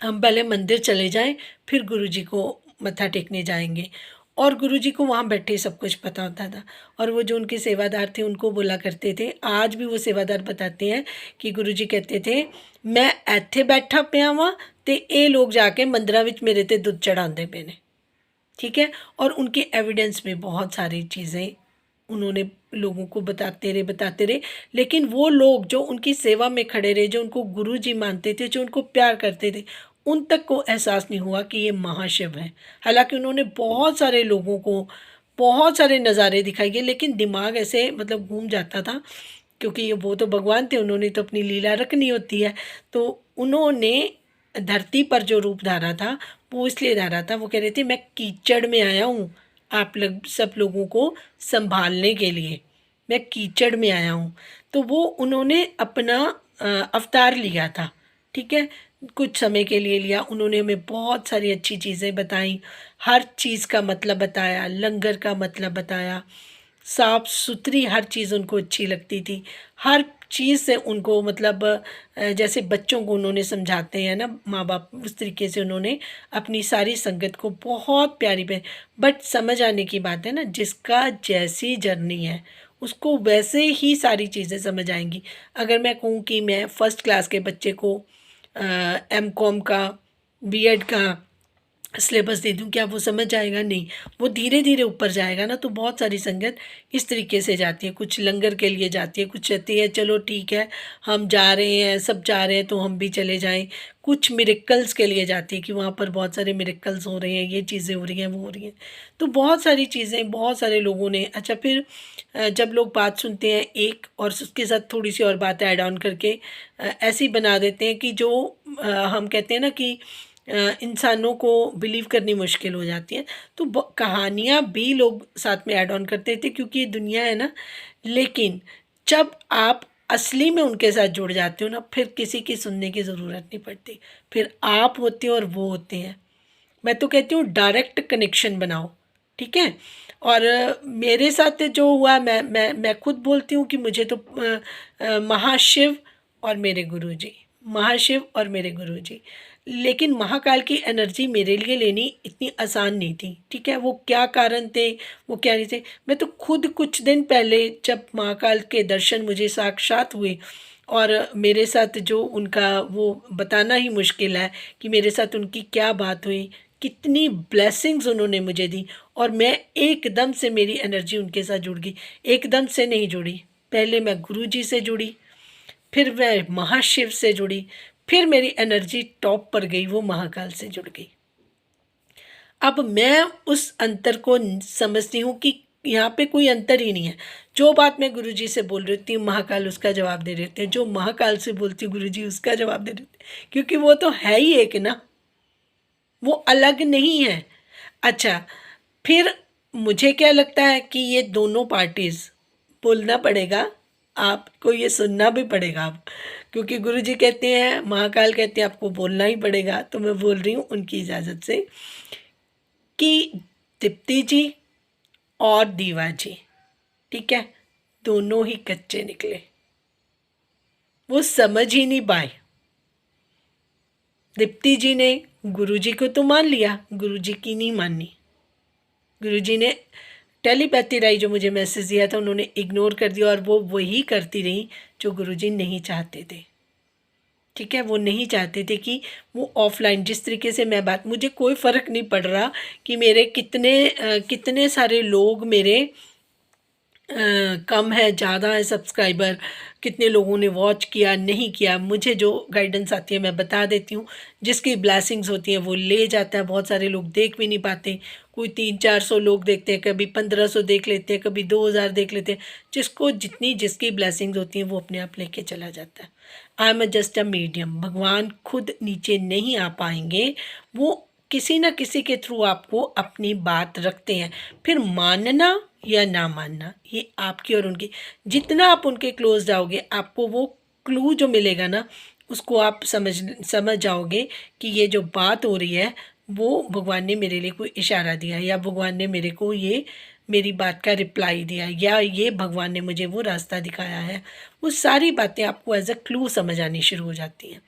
हम पहले मंदिर चले जाएं, फिर गुरुजी को मत्था टेकने जाएंगे। और गुरुजी को वहाँ बैठे सब कुछ पता होता था। और वो जो उनके सेवादार थे उनको बोला करते थे, आज भी वो सेवादार बताते हैं कि गुरुजी कहते थे, मैं ਇੱਥੇ बैठा ਪਿਆ ਵਾਂ ਤੇ ਇਹ लोग जाके मंदिरां ਵਿੱਚ मेरे ते दुੱਧ चढ़ाते पे ने। ठीक है। और उनके एविडेंस में बहुत सारी चीज़ें उन्होंने लोगों को बताते रहे। लेकिन वो लोग जो उनकी सेवा में खड़े रहे, जो उनको गुरुजी मानते थे, जो उनको प्यार करते थे, उन तक को एहसास नहीं हुआ कि ये महाशिव है। हालांकि उन्होंने बहुत सारे लोगों को बहुत सारे नज़ारे दिखाए गए, लेकिन दिमाग ऐसे मतलब घूम जाता था, क्योंकि ये वो तो भगवान थे, उन्होंने तो अपनी लीला रखनी होती है। तो उन्होंने धरती पर जो रूप धारा था वो इसलिए धारा था, वो कह रहे थे मैं कीचड़ में आया हूँ आप लोग सब लोगों को संभालने के लिए, मैं कीचड़ में आया हूँ। तो वो उन्होंने अपना अवतार लिया था। ठीक है। कुछ समय के लिए लिया, उन्होंने हमें बहुत सारी अच्छी चीज़ें बताई, हर चीज़ का मतलब बताया, लंगर का मतलब बताया, साफ सुथरी हर चीज़ उनको अच्छी लगती थी। हर चीज़ से उनको मतलब जैसे बच्चों को उन्होंने समझाते हैं ना माँ बाप, उस तरीके से उन्होंने अपनी सारी संगत को बहुत प्यारी पे। बट समझ आने की बात है ना, जिसका जैसी जर्नी है उसको वैसे ही सारी चीज़ें समझ आएंगी। अगर मैं कहूँ कि मैं फर्स्ट क्लास के बच्चे को एम.कॉम का, बीएड का सिलेबस दे दूँ, क्या वो समझ जाएगा? नहीं। वो धीरे धीरे ऊपर जाएगा ना। तो बहुत सारी संगत इस तरीके से जाती है, कुछ लंगर के लिए जाती है, कुछ कहती है चलो ठीक है हम जा रहे हैं, सब जा रहे हैं तो हम भी चले जाएं। कुछ मिरेकल्स के लिए जाती है कि वहाँ पर बहुत सारे मिरेकल्स हो रहे हैं, ये चीज़ें हो रही हैं, वो हो रही हैं। तो बहुत सारी चीज़ें बहुत सारे लोगों ने। अच्छा, फिर जब लोग बात सुनते हैं एक और उसके साथ थोड़ी सी और बातें ऐड ऑन करके ऐसी बना देते हैं कि जो हम कहते हैं ना कि इंसानों को बिलीव करनी मुश्किल हो जाती है। तो कहानियाँ भी लोग साथ में ऐड ऑन करते थे, क्योंकि ये दुनिया है ना। लेकिन जब आप असली में उनके साथ जुड़ जाते हो ना, फिर किसी की सुनने की ज़रूरत नहीं पड़ती। फिर आप होते हो और वो होते हैं। मैं तो कहती हूँ डायरेक्ट कनेक्शन बनाओ। ठीक है। और मेरे साथ जो हुआ, मैं खुद बोलती हूँ कि मुझे तो महाशिव और मेरे गुरुजी, महाशिव और मेरे गुरुजी। लेकिन महाकाल की एनर्जी मेरे लिए लेनी इतनी आसान नहीं थी। ठीक है। वो क्या कारण थे, वो क्या नहीं थे, मैं तो खुद कुछ दिन पहले जब महाकाल के दर्शन मुझे साक्षात हुए, और मेरे साथ जो उनका वो बताना ही मुश्किल है कि मेरे साथ उनकी क्या बात हुई, कितनी ब्लेसिंग्स उन्होंने मुझे दी। और मैं एकदम से मेरी एनर्जी उनके साथ जुड़ गई। एकदम से नहीं जुड़ी, पहले मैं गुरुजी से जुड़ी, फिर मैं महाशिव से जुड़ी, फिर मेरी एनर्जी टॉप पर गई, वो महाकाल से जुड़ गई। अब मैं उस अंतर को समझती हूँ कि यहाँ पे कोई अंतर ही नहीं है। जो बात मैं गुरुजी से बोल रही थी महाकाल उसका जवाब दे रहे थे, जो महाकाल से बोलती हूँ गुरुजी उसका जवाब दे रहे थे, क्योंकि वो तो है ही एक ना, वो अलग नहीं है। अच्छा, फिर मुझे क्या लगता है कि ये दोनों पार्टीज़ बोलना पड़ेगा, आपको ये सुनना भी पड़ेगा आप, क्योंकि गुरुजी कहते हैं, महाकाल कहते हैं आपको बोलना ही पड़ेगा। तो मैं बोल रही हूँ उनकी इजाज़त से कि दीप्ति जी और दीवा जी, ठीक है, दोनों ही कच्चे निकले, वो समझ ही नहीं पाए। दीप्ति जी ने गुरुजी को तो मान लिया, गुरुजी की नहीं मानी। गुरुजी ने टेलीपैथी राई जो मुझे मैसेज दिया था उन्होंने इग्नोर कर दिया, और वो वही करती रही जो गुरुजी नहीं चाहते थे। ठीक है। वो नहीं चाहते थे कि वो ऑफलाइन जिस तरीके से मैं बात, मुझे कोई फ़र्क नहीं पड़ रहा कि मेरे कितने सारे लोग मेरे कम है ज़्यादा है सब्सक्राइबर, कितने लोगों ने वॉच किया नहीं किया, मुझे जो गाइडेंस आती है मैं बता देती हूँ। जिसकी ब्लेसिंग्स होती हैं वो ले जाता है। बहुत सारे लोग देख भी नहीं पाते, कोई 300-400 लोग देखते हैं, कभी 1500 देख लेते हैं, कभी 2000 देख लेते हैं। जिसको जितनी जिसकी ब्लेसिंग्स होती हैं वो अपने आप लेके चला जाता है। I am just a medium. भगवान खुद नीचे नहीं आ पाएंगे, वो किसी न किसी के थ्रू आपको अपनी बात रखते हैं। फिर मानना या ना मानना ये आपकी और उनकी, जितना आप उनके क्लोज जाओगे आपको वो क्लू जो मिलेगा ना, उसको आप समझ जाओगे कि ये जो बात हो रही है वो भगवान ने मेरे लिए कोई इशारा दिया, या भगवान ने मेरे को ये मेरी बात का रिप्लाई दिया, या ये भगवान ने मुझे वो रास्ता दिखाया है। वो सारी बातें आपको एज अ क्लू समझ आनी शुरू हो जाती हैं।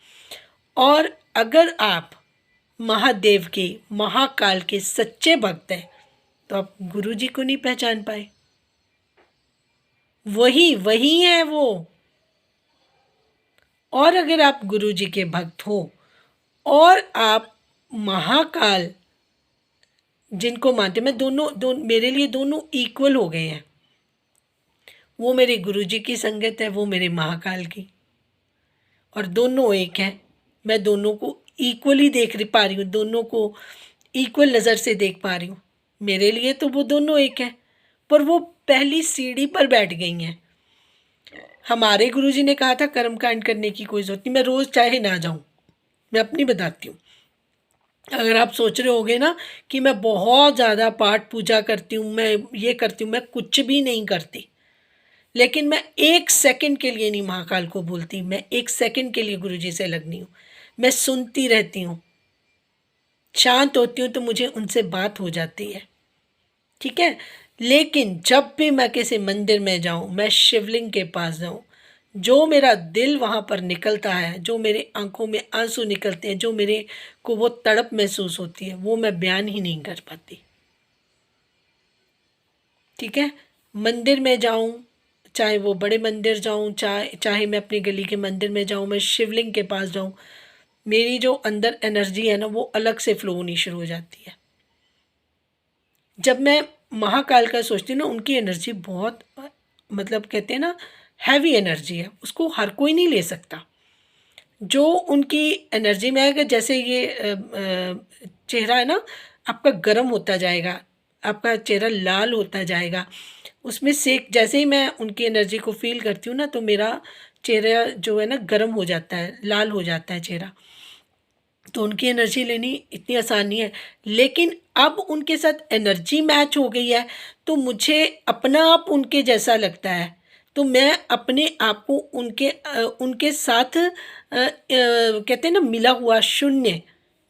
और अगर आप महादेव के, महाकाल के सच्चे भक्त हैं, तो आप गुरु जी को नहीं पहचान पाए? वही वही है वो। और अगर आप गुरु जी के भक्त हो और आप महाकाल जिनको मानते, मैं मेरे लिए दोनों इक्वल हो गए हैं। वो मेरे गुरु जी की संगत है, वो मेरे महाकाल की, और दोनों एक हैं। मैं दोनों को इक्वली देख पा रही हूँ, दोनों को इक्वल नज़र से देख पा रही हूँ। मेरे लिए तो वो दोनों एक हैं, पर वो पहली सीढ़ी पर बैठ गई हैं। हमारे गुरुजी ने कहा था कर्म कांड करने की कोई ज़रूरत नहीं, मैं रोज़ चाहे ना जाऊँ। मैं अपनी बताती हूँ। अगर आप सोच रहे होगे ना कि मैं बहुत ज़्यादा पाठ पूजा करती हूँ, मैं ये करती हूँ, मैं कुछ भी नहीं करती, लेकिन मैं एक सेकंड के लिए नहीं महाकाल को बोलती, मैं एक सेकंड के लिए गुरुजी से लगनी हूँ। मैं सुनती रहती हूँ, शांत होती हूँ, तो मुझे उनसे बात हो जाती है, ठीक है। लेकिन जब भी मैं किसी मंदिर में जाऊँ, मैं शिवलिंग के पास जाऊँ, जो मेरा दिल वहाँ पर निकलता है, जो मेरे आंखों में आंसू निकलते हैं, जो मेरे को वो तड़प महसूस होती है, वो मैं बयान ही नहीं कर पाती, ठीक है। मंदिर में जाऊँ, चाहे वो बड़े मंदिर जाऊँ, चाहे मैं अपनी गली के मंदिर में जाऊँ, मैं शिवलिंग के पास जाऊँ, मेरी जो अंदर एनर्जी है ना, वो अलग से फ्लो होनी शुरू हो जाती है। जब मैं महाकाल का सोचती हूँ ना, उनकी एनर्जी बहुत मतलब कहते हैं ना हैवी एनर्जी है, उसको हर कोई नहीं ले सकता। जो उनकी एनर्जी में आएगा, जैसे ये चेहरा है ना आपका गर्म होता जाएगा, आपका चेहरा लाल होता जाएगा, उसमें से जैसे ही मैं उनकी एनर्जी को फील करती हूँ ना, तो मेरा चेहरा जो है ना गर्म हो जाता है, लाल हो जाता है चेहरा। तो उनकी एनर्जी लेनी इतनी आसान नहीं है, लेकिन अब उनके साथ एनर्जी मैच हो गई है, तो मुझे अपना आप उनके जैसा लगता है। तो मैं अपने आप को उनके साथ कहते हैं ना मिला हुआ शून्य,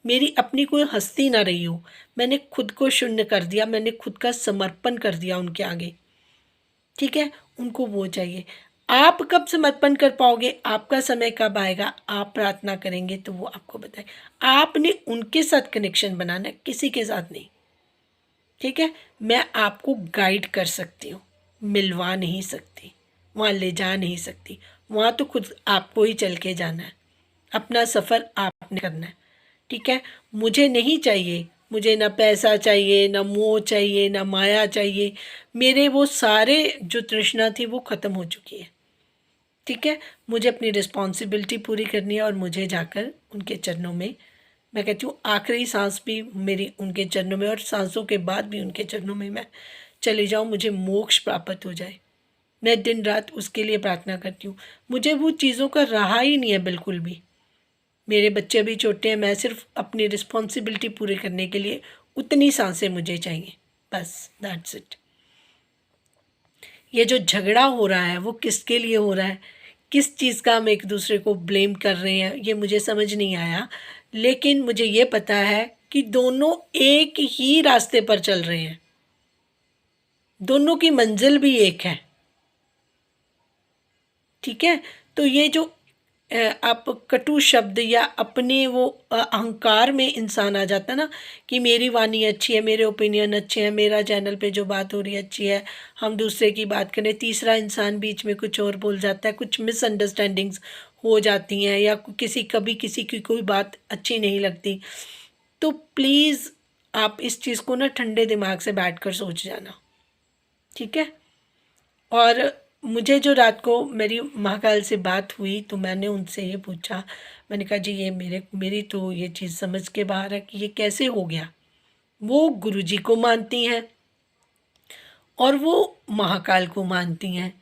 मेरी अपनी कोई हस्ती ना रही हो, मैंने खुद को शून्य कर दिया, मैंने खुद का समर्पण कर दिया उनके आगे, ठीक है। उनको वो चाहिए। आप कब समर्पण कर पाओगे, आपका समय कब आएगा, आप प्रार्थना करेंगे तो वो आपको बताए। आपने उनके साथ कनेक्शन बनाना है, किसी के साथ नहीं, ठीक है। मैं आपको गाइड कर सकती हूँ, मिलवा नहीं सकती, वहाँ ले जा नहीं सकती, वहाँ तो खुद आपको ही चल के जाना है, अपना सफ़र आपने करना है, ठीक है। मुझे नहीं चाहिए, मुझे ना पैसा चाहिए, ना मोह चाहिए, ना माया चाहिए, मेरे वो सारे जो तृष्णा थी वो ख़त्म हो चुकी है, ठीक है। मुझे अपनी रिस्पॉन्सिबिलिटी पूरी करनी है, और मुझे जाकर उनके चरणों में, मैं कहती हूँ आखिरी सांस भी मेरी उनके चरणों में, और सांसों के बाद भी उनके चरणों में मैं चली जाऊँ, मुझे मोक्ष प्राप्त हो जाए। मैं दिन रात उसके लिए प्रार्थना करती हूँ। मुझे वो चीज़ों का रहा ही नहीं है बिल्कुल भी। मेरे बच्चे अभी छोटे हैं, मैं सिर्फ अपनी रिस्पॉन्सिबिलिटी पूरी करने के लिए उतनी सांसें मुझे चाहिए, बस दैट्स इट। ये जो झगड़ा हो रहा है वो किसके लिए हो रहा है, किस चीज़ का हम एक दूसरे को ब्लेम कर रहे हैं, ये मुझे समझ नहीं आया। लेकिन मुझे ये पता है कि दोनों एक ही रास्ते पर चल रहे हैं, दोनों की मंजिल भी एक है, ठीक है। तो ये जो आप कटु शब्द या अपने वो अहंकार में इंसान आ जाता है ना कि मेरी वाणी अच्छी है, मेरे ओपिनियन अच्छे हैं, मेरा चैनल पे जो बात हो रही है अच्छी है, हम दूसरे की बात करें, तीसरा इंसान बीच में कुछ और बोल जाता है, कुछ मिसअंडरस्टैंडिंग्स हो जाती हैं, या कभी किसी की कोई बात अच्छी नहीं लगती, तो प्लीज़ आप इस चीज़ को ना ठंडे दिमाग से बैठ कर सोच जाना, ठीक है। और मुझे जो रात को मेरी महाकाल से बात हुई, तो मैंने उनसे ये पूछा, मैंने कहा जी ये मेरी तो ये चीज़ समझ के बाहर है कि ये कैसे हो गया। वो गुरुजी को मानती हैं और वो महाकाल को मानती हैं,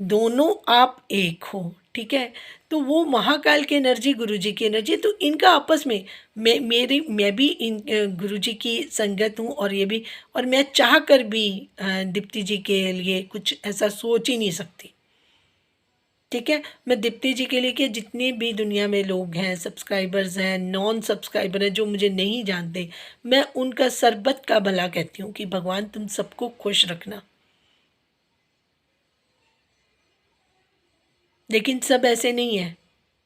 दोनों आप एक हो, ठीक है। तो वो महाकाल की एनर्जी, गुरुजी की एनर्जी, तो इनका आपस में, मैं भी इन गुरुजी की संगत हूँ, और ये भी, और मैं चाह कर भी दीप्ति जी के लिए कुछ ऐसा सोच ही नहीं सकती, ठीक है। मैं दीप्ति जी के लिए, कि जितने भी दुनिया में लोग हैं, सब्सक्राइबर्स हैं, नॉन सब्सक्राइबर हैं, जो मुझे नहीं जानते, मैं उनका सरबत का भला कहती हूँ कि भगवान तुम सबको खुश रखना। लेकिन सब ऐसे नहीं है।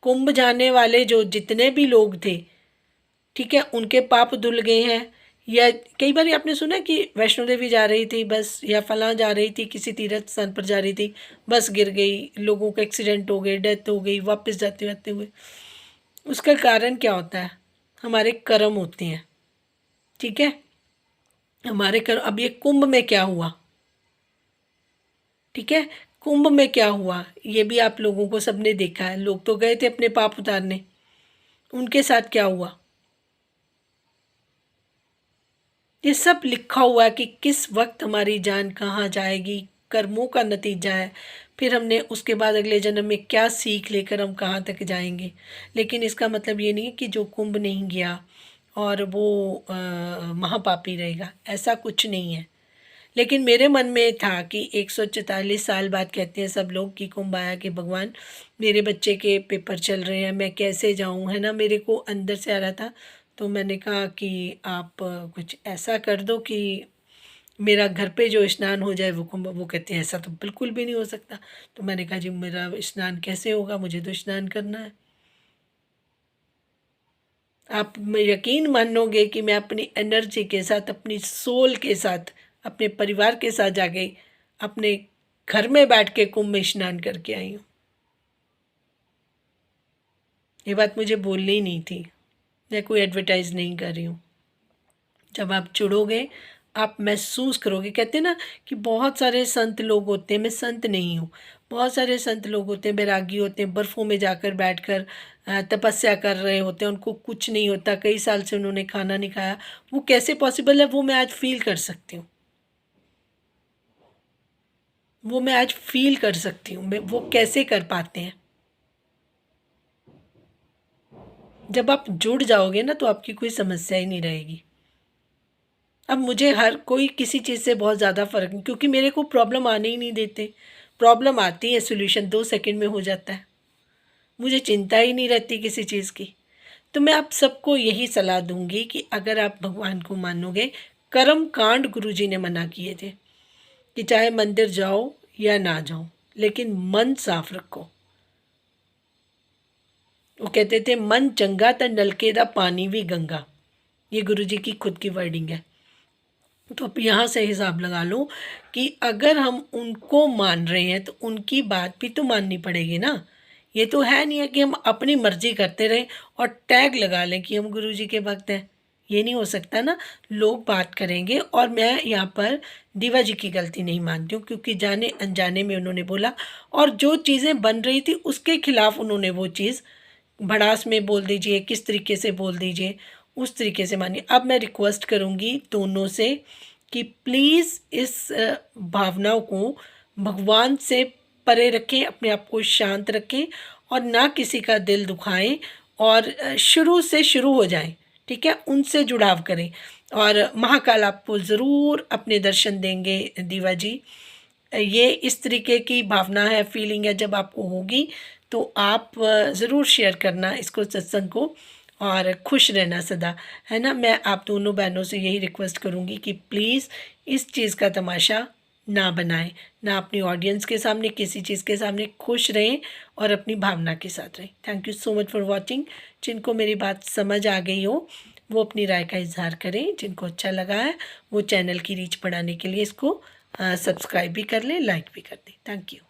कुंभ जाने वाले जो जितने भी लोग थे, ठीक है, उनके पाप धुल गए हैं। या कई बार आपने सुना कि वैष्णो देवी जा रही थी बस, या फलां जा रही थी, किसी तीर्थ स्थान पर जा रही थी, बस गिर गई, लोगों का एक्सीडेंट हो गए, डेथ हो गई, वापस जाते जाते हुए। उसका कारण क्या होता है? हमारे कर्म होते हैं। ठीक है, हमारे कर्म। अब ये कुंभ में क्या हुआ? ठीक है, कुंभ में क्या हुआ ये भी आप लोगों को सबने देखा है। लोग तो गए थे अपने पाप उतारने, उनके साथ क्या हुआ? ये सब लिखा हुआ है कि किस वक्त हमारी जान कहाँ जाएगी, कर्मों का नतीजा है। फिर हमने उसके बाद अगले जन्म में क्या सीख लेकर हम कहाँ तक जाएंगे। लेकिन इसका मतलब ये नहीं है कि जो कुंभ नहीं गया और वो महापापी रहेगा, ऐसा कुछ नहीं है। लेकिन मेरे मन में था कि 144 साल बाद कहते हैं सब लोग कि कुंभ आया कि भगवान मेरे बच्चे के पेपर चल रहे हैं, मैं कैसे जाऊं, है ना। मेरे को अंदर से आ रहा था। तो मैंने कहा कि आप कुछ ऐसा कर दो कि मेरा घर पे जो स्नान हो जाए वो कुंभ। वो कहते हैं ऐसा तो बिल्कुल भी नहीं हो सकता। तो मैंने कहा जी मेरा स्नान कैसे होगा, मुझे तो स्नान करना है। आप यकीन मानोगे कि मैं अपनी एनर्जी के साथ, अपनी सोल के साथ, अपने परिवार के साथ जाके अपने घर में बैठ के कुंभ में स्नान करके आई हूँ। ये बात मुझे बोलनी ही नहीं थी। मैं कोई एडवर्टाइज नहीं कर रही हूँ। जब आप जुड़ोगे आप महसूस करोगे। कहते हैं ना कि बहुत सारे संत लोग होते हैं, मैं संत नहीं हूँ। बहुत सारे संत लोग होते हैं, बैरागी होते हैं, बर्फ़ों में जाकर बैठकर तपस्या कर रहे होते हैं, उनको कुछ नहीं होता, कई साल से उन्होंने खाना नहीं खाया। वो कैसे पॉसिबल है? वो मैं आज फील कर सकती हूँ। वो मैं आज फील कर सकती हूँ। मैं वो कैसे कर पाते हैं? जब आप जुड़ जाओगे ना तो आपकी कोई समस्या ही नहीं रहेगी। अब मुझे हर कोई किसी चीज़ से बहुत ज़्यादा फ़र्क नहीं, क्योंकि मेरे को प्रॉब्लम आने ही नहीं देते। प्रॉब्लम आती है, सॉल्यूशन 2 सेकंड में हो जाता है। मुझे चिंता ही नहीं रहती किसी चीज़ की। तो मैं आप सबको यही सलाह दूँगी कि अगर आप भगवान को मानोगे, कर्म कांड गुरुजी ने मना किए थे कि चाहे मंदिर जाओ या ना जाओ, लेकिन मन साफ रखो। वो कहते थे मन चंगा त नलके दा पानी भी गंगा। ये गुरुजी की खुद की वर्डिंग है। तो आप यहाँ से हिसाब लगा लो कि अगर हम उनको मान रहे हैं तो उनकी बात भी तो माननी पड़ेगी ना। ये तो है नहीं है कि हम अपनी मर्जी करते रहें और टैग लगा लें कि हम गुरुजी के भक्त हैं। ये नहीं हो सकता ना। लोग बात करेंगे और मैं यहाँ पर दीवा जी की गलती नहीं मानती हूँ, क्योंकि जाने अनजाने में उन्होंने बोला और जो चीज़ें बन रही थी उसके खिलाफ उन्होंने वो चीज़ भड़ास में बोल दीजिए, किस तरीके से बोल दीजिए, उस तरीके से मानिए। अब मैं रिक्वेस्ट करूँगी दोनों से कि प्लीज़ इस भावनाओं को भगवान से परे रखें, अपने आप को शांत रखें और ना किसी का दिल दुखाएं और शुरू से शुरू हो जाएं। ठीक है, उनसे जुड़ाव करें और महाकाल आपको ज़रूर अपने दर्शन देंगे दीवा जी। ये इस तरीके की भावना है, फीलिंग है, जब आपको होगी तो आप ज़रूर शेयर करना इसको, सत्संग को, और खुश रहना सदा, है ना। मैं आप दोनों बहनों से यही रिक्वेस्ट करूँगी कि प्लीज़ इस चीज़ का तमाशा ना बनाएं, ना अपनी ऑडियंस के सामने, किसी चीज़ के सामने। खुश रहें और अपनी भावना के साथ रहें। Thank you so much for watching. जिनको मेरी बात समझ आ गई हो वो अपनी राय का इजहार करें। जिनको अच्छा लगा है वो चैनल की रीच बढ़ाने के लिए इसको सब्सक्राइब भी कर लें, लाइक भी कर दें। Thank you.